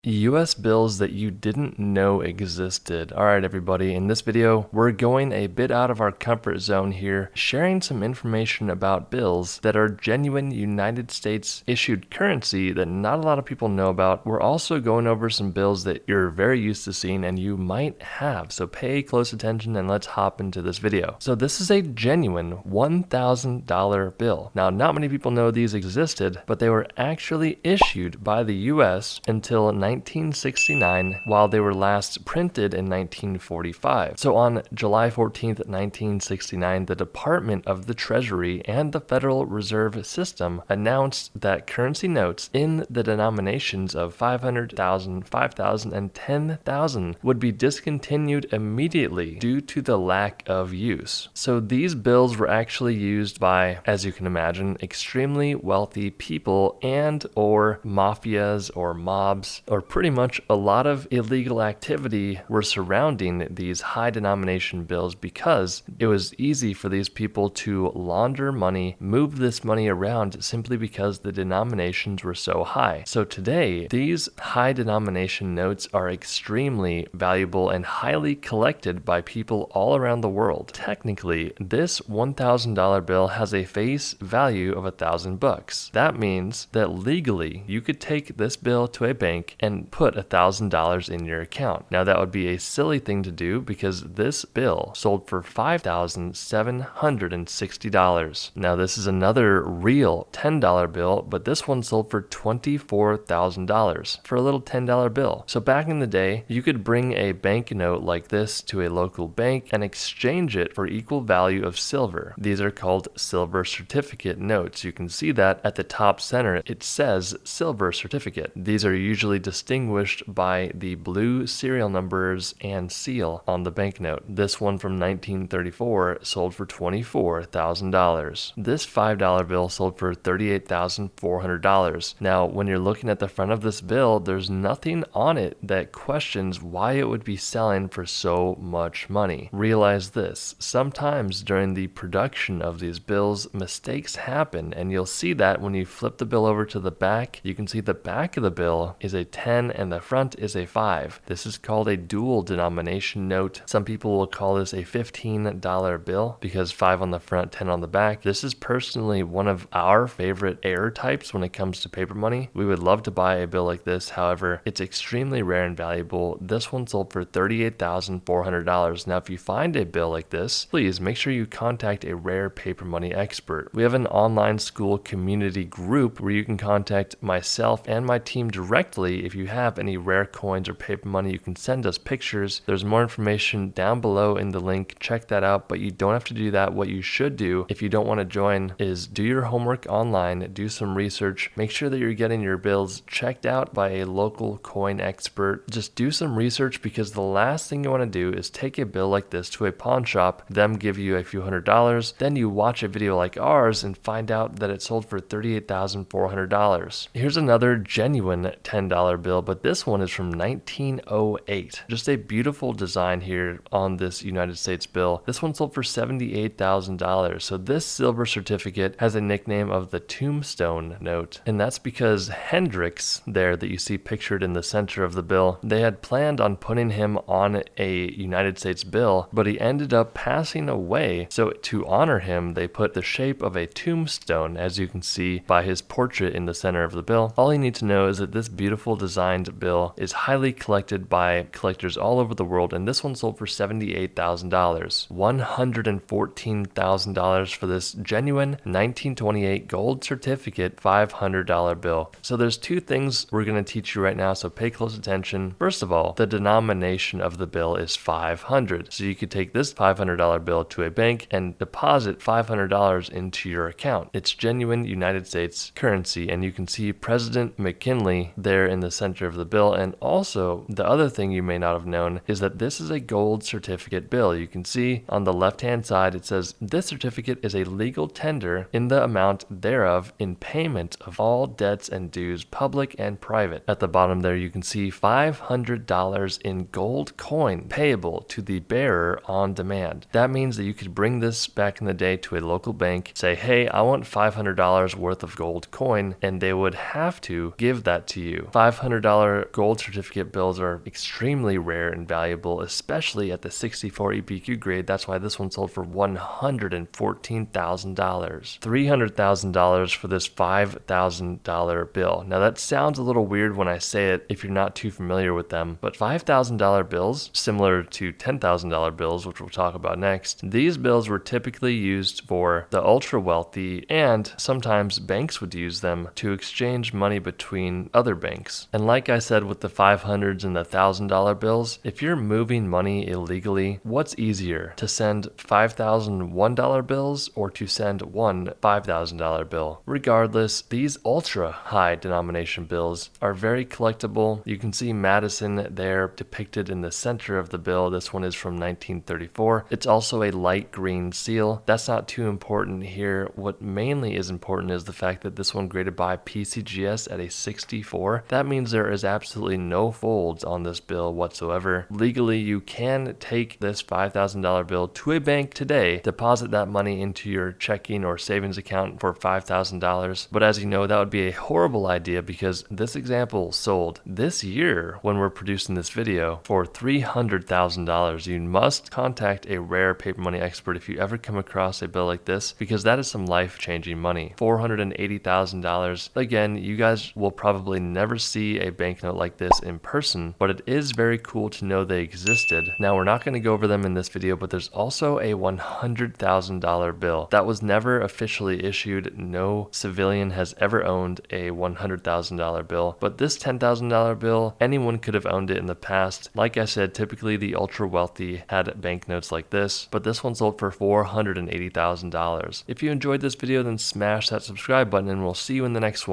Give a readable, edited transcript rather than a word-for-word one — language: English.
US bills that you didn't know existed. All right, everybody, in this video, we're going a bit out of our comfort zone here, sharing some information about bills that are genuine United States issued currency that not a lot of people know about. We're also going over some bills that you're very used to seeing and you might have, so pay close attention and let's hop into this video. So this is a genuine $1,000 bill. Now, not many people know these existed, but they were actually issued by the US until 1969, while they were last printed in 1945. So on July 14th, 1969, the Department of the Treasury and the Federal Reserve System announced that currency notes in the denominations of 500,000, 5,000, and 10,000 would be discontinued immediately due to the lack of use. So these bills were actually used by, as you can imagine, extremely wealthy people and or mafias or mobs, or pretty much a lot of illegal activity were surrounding these high denomination bills because it was easy for these people to launder money, move this money around simply because the denominations were so high. So today, these high denomination notes are extremely valuable and highly collected by people all around the world. Technically, this $1,000 bill has a face value of $1,000. That means that legally, you could take this bill to a bank and put $1,000 in your account. Now that would be a silly thing to do because this bill sold for $5,760. Now this is another real $10 bill, but this one sold for $24,000 for a little $10 bill. So back in the day, you could bring a banknote like this to a local bank and exchange it for equal value of silver. These are called silver certificate notes. You can see that at the top center, it says silver certificate. These are usually distinguished by the blue serial numbers and seal on the banknote. This one from 1934 sold for $24,000. This $5 bill sold for $38,400. Now, when you're looking at the front of this bill, there's nothing on it that questions why it would be selling for so much money. Realize this, sometimes during the production of these bills, mistakes happen, and you'll see that when you flip the bill over to the back. You can see the back of the bill is a 10 and the front is a 5. This is called a dual denomination note. Some people will call this a $15 bill because 5 on the front, 10 on the back. This is personally one of our favorite error types when it comes to paper money. We would love to buy a bill like this. However, it's extremely rare and valuable. This one sold for $38,400. Now, if you find a bill like this, please make sure you contact a rare paper money expert. We have an online school community group where you can contact myself and my team directly. If you have any rare coins or paper money, you can send us pictures. There's more information down below in the link. Check that out, but you don't have to do that. What you should do if you don't want to join is do your homework online, do some research, make sure that you're getting your bills checked out by a local coin expert. Just do some research because the last thing you want to do is take a bill like this to a pawn shop, them give you a few $100s, then you watch a video like ours and find out that it sold for $38,400. Here's another genuine $10 bill, but this one is from 1908. Just a beautiful design here on this United States bill. This one sold for $78,000. So this silver certificate has a nickname of the tombstone note, and that's because Hendrix there that you see pictured in the center of the bill, they had planned on putting him on a United States bill, but he ended up passing away. So to honor him, they put the shape of a tombstone, as you can see by his portrait in the center of the bill. All you need to know is that this beautiful designed bill is highly collected by collectors all over the world, and this one sold for $78,000. $114,000 for this genuine 1928 gold certificate $500 bill. So there's two things we're going to teach you right now, so pay close attention. First of all, the denomination of the bill is 500. So you could take this $500 bill to a bank and deposit $500 into your account. It's genuine United States currency, and you can see President McKinley there in the center of the bill. And also, the other thing you may not have known is that this is a gold certificate bill. You can see on the left-hand side, it says, this certificate is a legal tender in the amount thereof in payment of all debts and dues, public and private. At the bottom there, you can see $500 in gold coin payable to the bearer on demand. That means that you could bring this back in the day to a local bank, say, hey, I want $500 worth of gold coin, and they would have to give that to you. $500 $100 gold certificate bills are extremely rare and valuable, especially at the 64 EPQ grade. That's why this one sold for $114,000. $300,000 for this $5,000 bill. Now that sounds a little weird when I say it if you're not too familiar with them, but $5,000 bills, similar to $10,000 bills, which we'll talk about next, these bills were typically used for the ultra wealthy, and sometimes banks would use them to exchange money between other banks. And like I said with the 500s and the $1,000 bills, if you're moving money illegally, what's easier, to send $5,001 bills or to send one $5,000 bill? Regardless, these ultra high denomination bills are very collectible. You can see Madison there depicted in the center of the bill. This one is from 1934. It's also a light green seal. That's not too important here. What mainly is important is the fact that this one graded by PCGS at a 64. That means there is absolutely no folds on this bill whatsoever. Legally, you can take this $5,000 bill to a bank today, deposit that money into your checking or savings account for $5,000. But as you know, that would be a horrible idea because this example sold this year when we're producing this video for $300,000. You must contact a rare paper money expert if you ever come across a bill like this, because that is some life-changing money. $480,000. Again, you guys will probably never see a banknote like this in person, but it is very cool to know they existed. Now, we're not going to go over them in this video, but there's also a $100,000 bill that was never officially issued. No civilian has ever owned a $100,000 bill, but this $10,000 bill, anyone could have owned it in the past. Like I said, typically the ultra wealthy had banknotes like this, but this one sold for $480,000. If you enjoyed this video, then smash that subscribe button and we'll see you in the next one.